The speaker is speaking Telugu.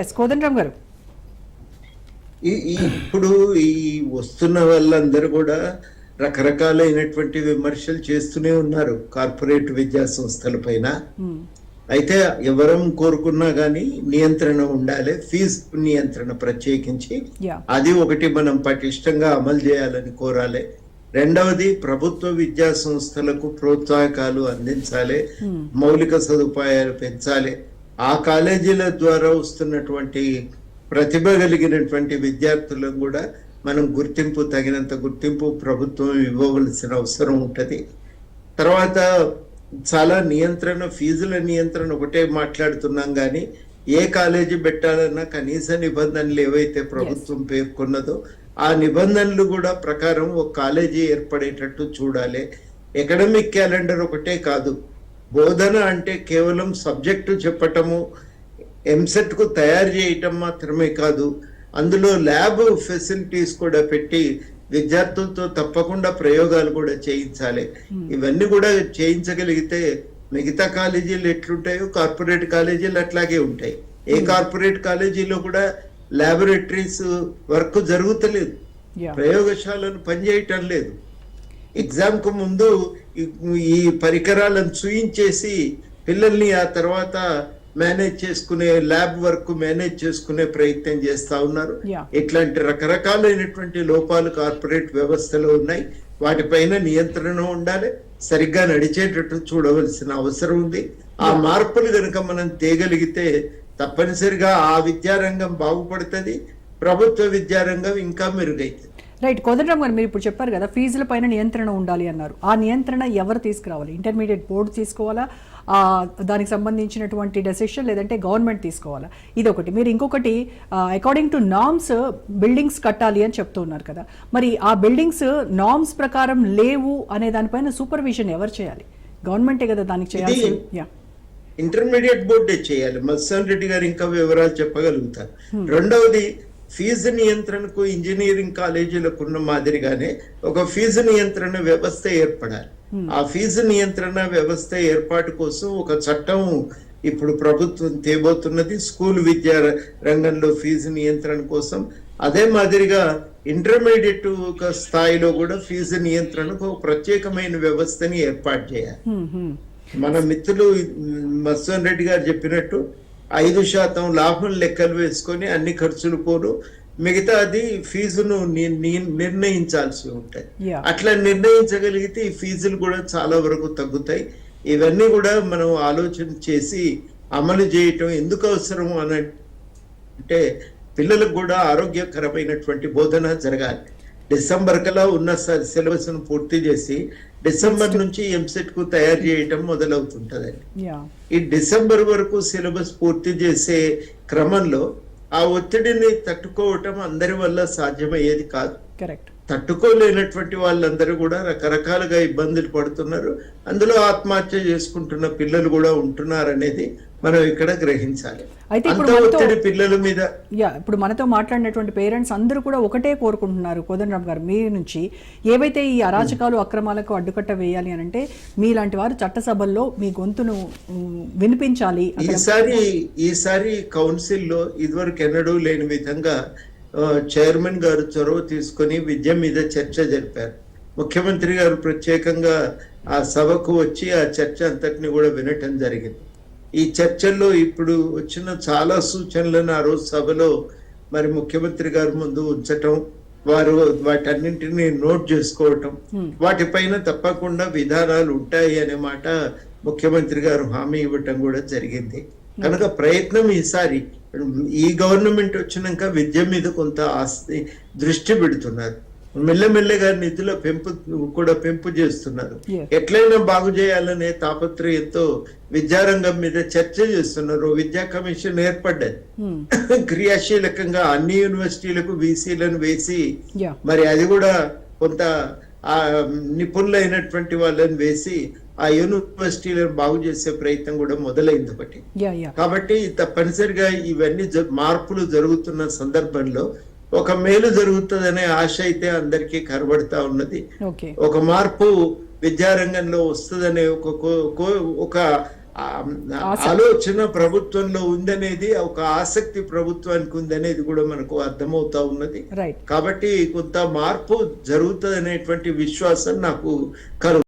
ఎస్ కోదండరామ్ గారు. ఇప్పుడు ఈ వస్తున్న వాళ్ళందరూ కూడా రకరకాలైనటువంటి విమర్శలు చేస్తూనే ఉన్నారు కార్పొరేట్ విద్యా సంస్థల పైన. అయితే ఎవరం కోరుకున్నా కానీ నియంత్రణ ఉండాలి, ఫీజు నియంత్రణ ప్రత్యేకించి అది ఒకటి మనం పటిష్టంగా అమలు చేయాలని కోరాలి. రెండవది ప్రభుత్వ విద్యా సంస్థలకు ప్రోత్సాహకాలు అందించాలి, మౌలిక సదుపాయాలు పెంచాలి. ఆ కాలేజీల ద్వారా వస్తున్నటువంటి ప్రతిభ కలిగినటువంటి విద్యార్థులను కూడా మనం తగినంత గుర్తింపు ప్రభుత్వం ఇవ్వవలసిన అవసరం ఉంటుంది. తర్వాత చాలా నియంత్రణ, ఫీజుల నియంత్రణ ఒకటే మాట్లాడుతున్నాం కానీ ఏ కాలేజీ పెట్టాలన్నా కనీస నిబంధనలు ఏవైతే ప్రభుత్వం పేర్కొన్నదో ఆ నిబంధనలు కూడా ప్రకారం ఒక కాలేజీ ఏర్పడేటట్టు చూడాలి. ఎకడమిక్ క్యాలెండర్ ఒకటే కాదు, బోధన అంటే కేవలం సబ్జెక్టు చెప్పటము, ఎంసెట్ కు తయారు చేయటం మాత్రమే కాదు, అందులో ల్యాబ్ ఫెసిలిటీస్ కూడా పెట్టి విద్యార్థులతో తప్పకుండా ప్రయోగాలు కూడా చేయించాలి. ఇవన్నీ కూడా చేయించగలిగితే మిగతా కాలేజీలు ఎట్లుంటాయో కార్పొరేట్ కాలేజీలు అట్లాగే ఉంటాయి. ఏ కార్పొరేట్ కాలేజీలో కూడా ల్యాబొరేటరీస్ వర్క్ జరుగుతలేదు, ప్రయోగశాలను పనిచేయటం లేదు. ఎగ్జామ్ కు ముందు ఈ పరికరాలను చూయించేసి పిల్లల్ని ఆ తర్వాత మేనేజ్ చేసుకునే, ల్యాబ్ వర్క్ మేనేజ్ చేసుకునే ప్రయత్నం చేస్తా ఉన్నారు. ఇట్లాంటి రకరకాలైనటువంటి లోపాలు కార్పొరేట్ వ్యవస్థలో ఉన్నాయి. వాటిపైన నియంత్రణ ఉండాలి, సరిగ్గా నడిచేటట్టు చూడవలసిన అవసరం ఉంది. ఆ మార్పులు కనుక మనం తేగలిగితే తప్పనిసరిగా ఆ విద్యారంగం బాగుపడుతుంది, ప్రభుత్వ విద్యారంగం ఇంకా మెరుగైతుంది. రైట్ కోదండరామ్ గారు, మీరు ఇప్పుడు చెప్పారు కదా ఫీజుల పైన నియంత్రణ ఉండాలి అన్నారు. ఆ నియంత్రణ ఎవరు తీసుకురావాలి? ఇంటర్మీడియట్ బోర్డు తీసుకోవాలా, దానికి సంబంధించినటువంటి డెసిషన్, లేదంటే గవర్నమెంట్ తీసుకోవాలా? ఇదొకటి. మీరు ఇంకొకటి అకార్డింగ్ టు నార్మ్స్ బిల్డింగ్స్ కట్టాలి అని చెప్తూ ఉన్నారు కదా, మరి ఆ బిల్డింగ్స్ నార్మ్స్ ప్రకారం లేవు అనే దానిపైన సూపర్విజన్ ఎవరు చేయాలి? గవర్నమెంటే కదా దానికి చేయాలి. ఇంటర్మీడియట్ బోర్డే చేయాలి. మత్స్యాన్ రెడ్డి గారు ఇంకా వివరాలు చెప్పగలుగుతారు. రెండవది, ఫీజు నియంత్రణకు ఇంజనీరింగ్ కాలేజీలకు ఉన్న మాదిరిగానే ఒక ఫీజు నియంత్రణ వ్యవస్థ ఏర్పడాలి. ఆ ఫీజు నియంత్రణ వ్యవస్థ ఏర్పాటు కోసం ఒక చట్టం ఇప్పుడు ప్రభుత్వం తేబోతున్నది, స్కూల్ విద్యా రంగంలో ఫీజు నియంత్రణ కోసం. అదే మాదిరిగా ఇంటర్మీడియట్ స్థాయిలో కూడా ఫీజు నియంత్రణకు ఒక ప్రత్యేకమైన వ్యవస్థని ఏర్పాటు చేయాలి. మన మిత్రులు మత్స్యాన్ రెడ్డి గారు చెప్పినట్టు 5% లాభం లెక్కలు వేసుకొని అన్ని ఖర్చులు పోను, మిగతా అది ఫీజును నిర్ణయించాల్సి ఉంటాయి. అట్లా నిర్ణయించగలిగితే ఈ ఫీజులు కూడా చాలా వరకు తగ్గుతాయి. ఇవన్నీ కూడా మనం ఆలోచన చేసి అమలు చేయటం ఎందుకు అవసరం అని అంటే పిల్లలకు కూడా ఆరోగ్యకరమైనటువంటి బోధన జరగాలి. డిసెంబర్ కల్లా ఉన్న సిలబస్ ను పూర్తి చేసి డిసెంబర్ నుంచి ఎంసెట్ కు తయారు చేయటం మొదలవుతుంటదండి. ఈ డిసెంబర్ వరకు సిలబస్ పూర్తి చేసే క్రమంలో ఆ ఒత్తిడిని తట్టుకోవటం అందరి వల్ల సాధ్యమయ్యేది కాదు. తట్టుకోలేనటువంటి వాళ్ళందరూ కూడా రకరకాలుగా ఇబ్బందులు పడుతున్నారు. అందులో ఆత్మహత్య చేసుకుంటున్న పిల్లలు కూడా ఉంటున్నారు అనేది మనం ఇక్కడ గ్రహించాలి. అయితే పిల్లల మీద ఇప్పుడు మనతో మాట్లాడినటువంటి పేరెంట్స్ అందరూ కూడా ఒకటే కోరుకుంటున్నారు కోదండరామ్ గారు మీ నుంచి, ఏవైతే ఈ అరాచకాలు అక్రమాలకు అడ్డుకట్ట వేయాలి అని అంటే మీలాంటి వారు చట్టసభల్లో మీ గొంతును వినిపించాలి. ఈసారి కౌన్సిల్లో ఇదివరకు ఎన్నడూ లేని విధంగా చైర్మన్ గారు చొరవ తీసుకుని విద్య మీద చర్చ జరిపారు. ముఖ్యమంత్రి గారు ప్రత్యేకంగా ఆ సభకు వచ్చి ఆ చర్చ అంతటిని కూడా వినటం జరిగింది. ఈ చర్చల్లో ఇప్పుడు వచ్చిన చాలా సూచనలను ఆ రోజు సభలో మరి ముఖ్యమంత్రి గారి ముందు ఉంచటం, వారు వాటన్నింటినీ నోట్ చేసుకోవటం, వాటిపైన తప్పకుండా విధానాలు ఉంటాయి అనే మాట ముఖ్యమంత్రి గారు హామీ ఇవ్వటం కూడా జరిగింది. కనుక ప్రయత్నం ఈసారి ఈ గవర్నమెంట్ వచ్చినాక విద్య మీద కొంత దృష్టి పెడుతున్నారు. మెల్లమెల్లగా నిధుల పెంపు చేస్తున్నారు. ఎట్లయినా బాగు చేయాలనే తాపత్రయంతో విద్యారంగం మీద చర్చ చేస్తున్నారు. విద్యా కమిషన్ ఏర్పడ్డది. క్రియాశీలకంగా అన్ని యూనివర్సిటీలకు వీసీలను వేసి మరి అది కూడా కొంత నిపుణులైనటువంటి వాళ్ళని వేసి ఆ యూనివర్సిటీలను బాగు చేసే ప్రయత్నం కూడా మొదలైంది ఒకటి. కాబట్టి తప్పనిసరిగా ఇవన్నీ మార్పులు జరుగుతున్న సందర్భంలో ఒక మేలు జరుగుతుందనే ఆశ అయితే అందరికీ కనబడతా ఉన్నది. ఒక మార్పు విద్యారంగంలో వస్తుందనే ఒక ఆ ఆలోచన ప్రభుత్వంలో ఉందనేది, ఒక ఆసక్తి ప్రభుత్వానికి ఉందనేది కూడా మనకు అర్థమవుతా ఉన్నది. రైట్. కాబట్టి కొంత మార్పు జరుగుతుంది అనేటువంటి విశ్వాసం నాకు కలుగు